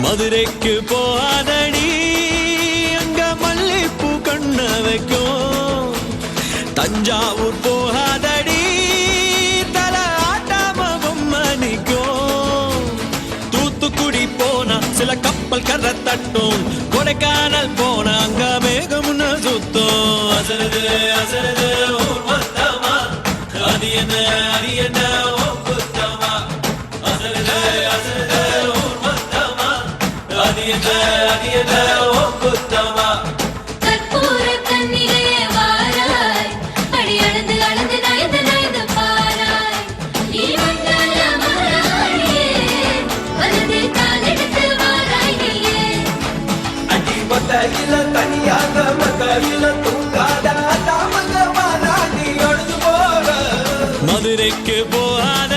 மதுரைக்கு போகாதடி அங்க மல்லிப்பூ கண்ண வைக்கும். தஞ்சாவூர் போகாதடி தல ஆட்டாம பொம்மணிக்கும். தூத்துக்குடி போனா சில கப்பல் கரை தட்டும். கொடைக்கானல் போனா அங்க மேகம்னு சுத்தும். அசருது அசருது ஊர் மொத்தமா அது என்ன அது என்ன ஓ குத்தமா. அசருது அசருது ஊர் மொத்தமா அது என்ன அது என்ன ஓ குத்தமா. கற்பூர கண்ணிலே வாராய் அடி அளந்து அளந்து நயந்து நயந்து பாராய். நீ மங்கள மகாராணியே வலது காலெடுத்து வாராய் நீயே. அடி மொட்டையில தனியாக மகையில தூங்காத தாமங்க மாறாண்டி ஒழுது போற. மதுரைக்கு போகாத